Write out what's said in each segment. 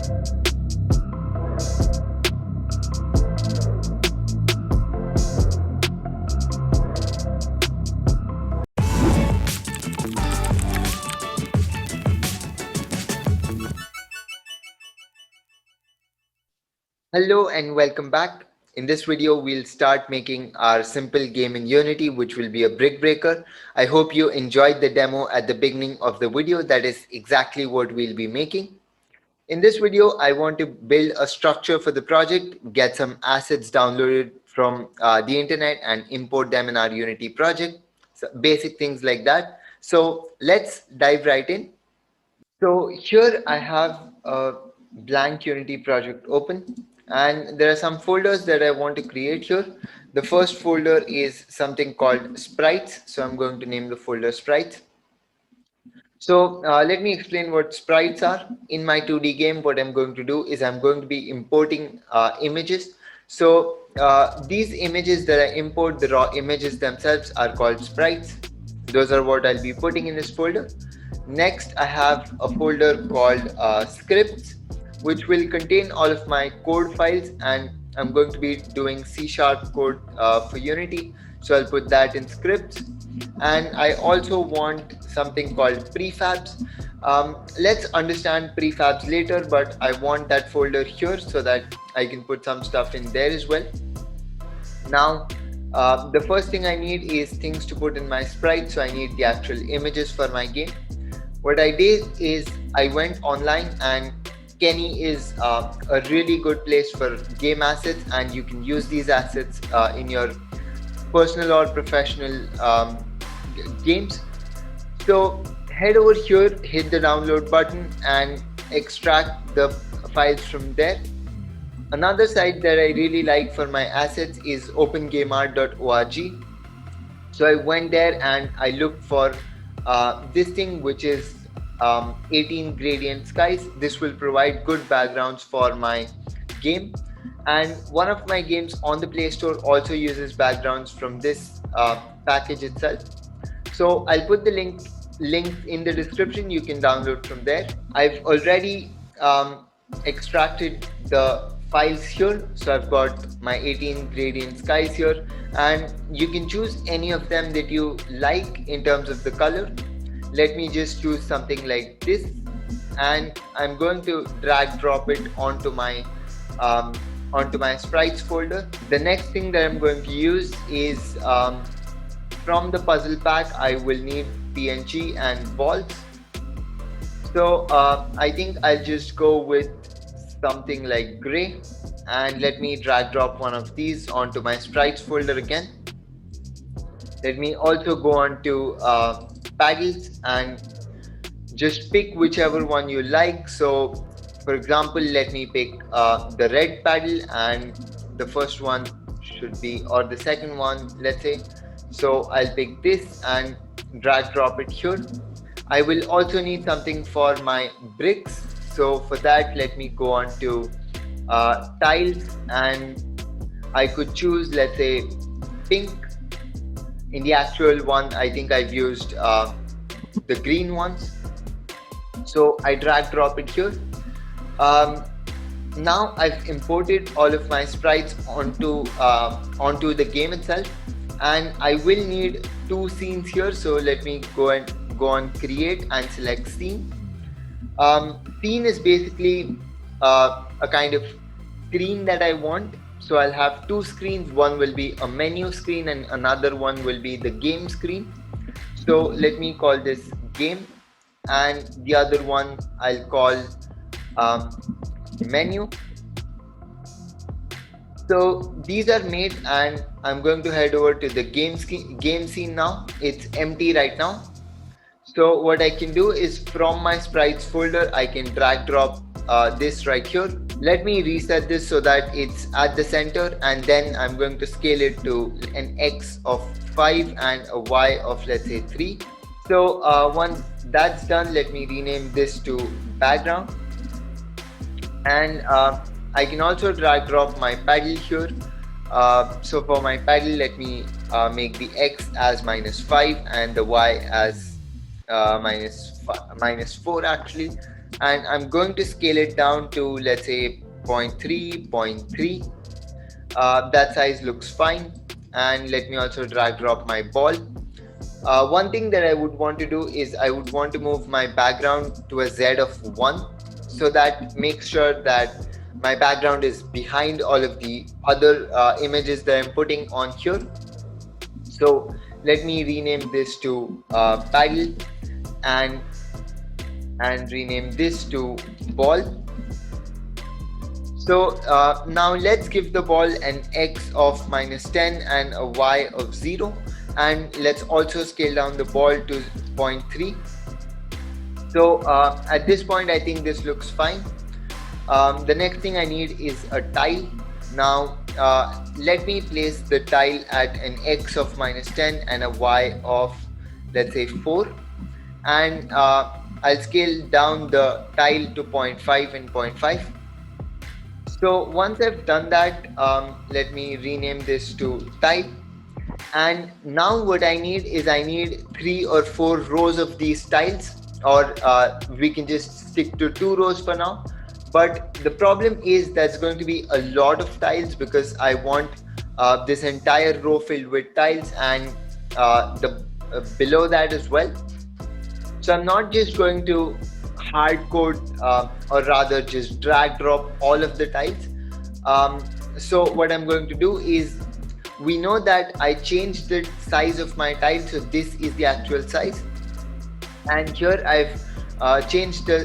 Hello and welcome back. In this video, we'll start making our simple game in Unity, which will be a brick breaker. I hope you enjoyed the demo at the beginning of the video. That is exactly what we'll be making. In this video, I want to build a structure for the project, get some assets downloaded from the internet and import them in our Unity project. So basic things like that. So let's dive right in. So here I have a blank Unity project open, and there are some folders that I want to create here. The first folder is something called sprites. So I'm going to name the folder sprites. So let me explain what sprites are. In my 2D game, what I'm going to do is I'm going to be importing images. So these images that I import, the raw images themselves, are called sprites. Those are what I'll be putting in this folder. Next, I have a folder called scripts, which will contain all of my code files, and I'm going to be doing C# code for Unity. So I'll put that in scripts. And I also want something called prefabs. Let's understand prefabs later, but I want that folder here so that I can put some stuff in there as well. Now, the first thing I need is things to put in my sprite. So I need the actual images for my game. What I did is I went online, and Kenny is a really good place for game assets, and you can use these assets in your personal or professional games. So head over here, hit the download button and extract the files from there. Another site that I really like for my assets is opengameart.org. So I went there and I looked for this thing, which is 18 gradient skies. This will provide good backgrounds for my game, and one of my games on the Play Store also uses backgrounds from this package itself. So I'll put the link in the description. You can download from there. I've already extracted the files here. So I've got my 18 gradient skies here, and you can choose any of them that you like in terms of the color. Let me just choose something like this, and I'm going to drag drop it onto my sprites folder. The next thing that I'm going to use is from the puzzle pack. I will need PNG and balls. So I think I'll just go with something like gray, and let me drag drop one of these onto my sprites folder again. Let me also go on to paddles and just pick whichever one you like. So for example, let me pick the red paddle, and the first one should be, or the second one, let's say. So I'll pick this and drag drop it here. I will also need something for my bricks. So for that, let me go on to tiles, and I could choose, let's say, pink. In the actual one, I think I've used the green ones. So I drag drop it here. Now I've imported all of my sprites onto the game itself, and I will need two scenes here. So let me go on create and select scene. Scene is basically a kind of screen that I want. So I'll have two screens. One will be a menu screen and another one will be the game screen. So let me call this game, and the other one I'll call menu. So these are made, and I'm going to head over to the game scene now. It's empty right now. So what I can do is from my sprites folder, I can drag drop this right here. Let me reset this so that it's at the center, and then I'm going to scale it to an X of 5 and a Y of, let's say, 3. So once that's done, let me rename this to background, and I can also drag drop my paddle here. So for my paddle, let me make the X as -5 and the Y as minus 4 actually. and I'm going to scale it down to, let's say, 0.3, 0.3. That size looks fine. And let me also drag drop my ball. One thing that I would want to do is I would want to move my background to a Z of 1, so that makes sure that my background is behind all of the other images that I'm putting on here. So let me rename this to title, and rename this to ball. So now let's give the ball an x of -10 and a y of 0, and let's also scale down the ball to 0.3. So at this point I think this looks fine. The next thing I need is a tile. Now let me place the tile at an x of -10 and a y of, let's say, 4, and I'll scale down the tile to 0.5 and 0.5. So once I've done that, let me rename this to tile. And now what I need is I need 3 or 4 rows of these tiles, or we can just stick to 2 rows for now. But the problem is that's going to be a lot of tiles, because I want this entire row filled with tiles, and the below that as well. So I'm not just going to hard code, or rather just drag drop all of the tiles. So what I'm going to do is, we know that I changed the size of my tile, so this is the actual size, and here I've changed the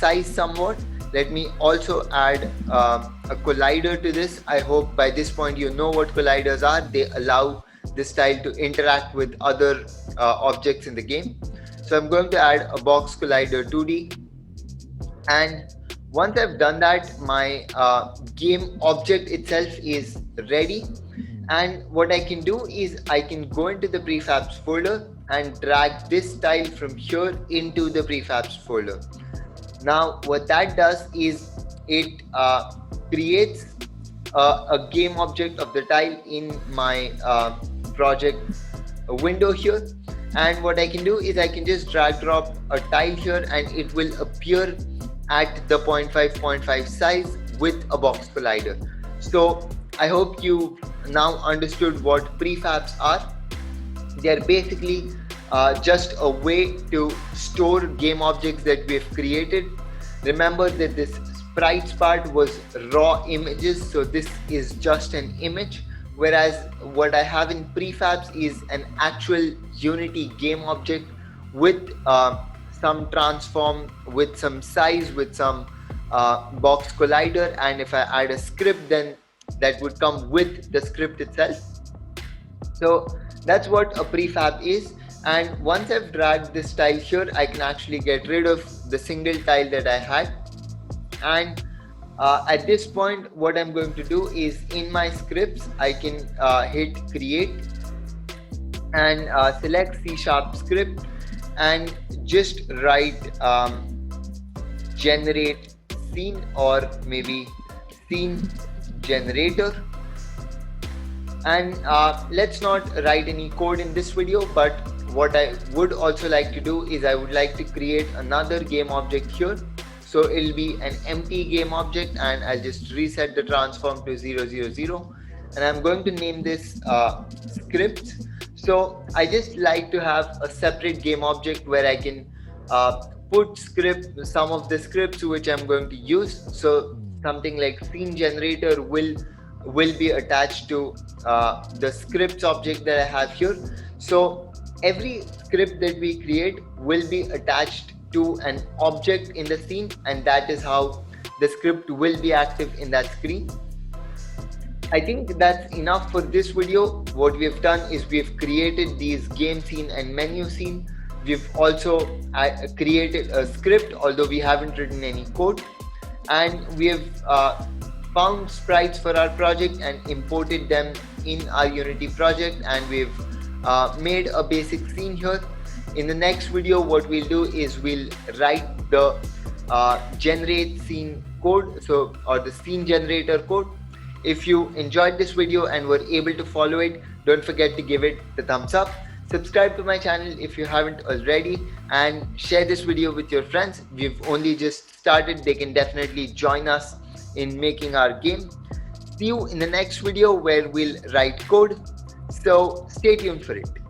size somewhat. Let me also add a collider to this. I hope by this point you know what colliders are. They allow this tile to interact with other objects in the game. So I'm going to add a box collider 2D, and once I've done that, my game object itself is ready. And what I can do is I can go into the prefabs folder and drag this tile from here into the prefabs folder. Now what that does is it creates a game object of the tile in my project window here. And what I can do is I can just drag drop a tile here, and it will appear at the 0.5 size with a box collider. So I hope you now understood what prefabs are. They're basically just a way to store game objects that we've created. Remember that this sprites part was raw images, so this is just an image, whereas what I have in prefabs is an actual Unity game object with some transform, with some size, with some box collider, and if I add a script, then that would come with the script itself. So that's what a prefab is. And once I've dragged this tile here, I can actually get rid of the single tile that I had. And at this point, what I'm going to do is, in my scripts, I can hit create and select C# script and just write generate scene, or maybe scene generator. And let's not write any code in this video, but what I would also like to do is I would like to create another game object here. So it'll be an empty game object, and I'll just reset the transform to 0, 0, 0, and I'm going to name this script. So I just like to have a separate game object where I can put some of the scripts which I'm going to use. So something like scene generator will be attached to the scripts object that I have here. So every script that we create will be attached to an object in the scene, and that is how the script will be active in that screen. I think that's enough for this video. What we've done is we've created these game scene and menu scene. We've also created a script, although we haven't written any code, and we have found sprites for our project and imported them in our Unity project, and we've made a basic scene here. In the next video, what we'll do is we'll write the generate scene code, or the scene generator code. If you enjoyed this video and were able to follow it, don't forget to give it the thumbs up. Subscribe to my channel if you haven't already, and share this video with your friends. We've only just started. They can definitely join us in making our game. See you in the next video where we'll write code. So stay tuned for it.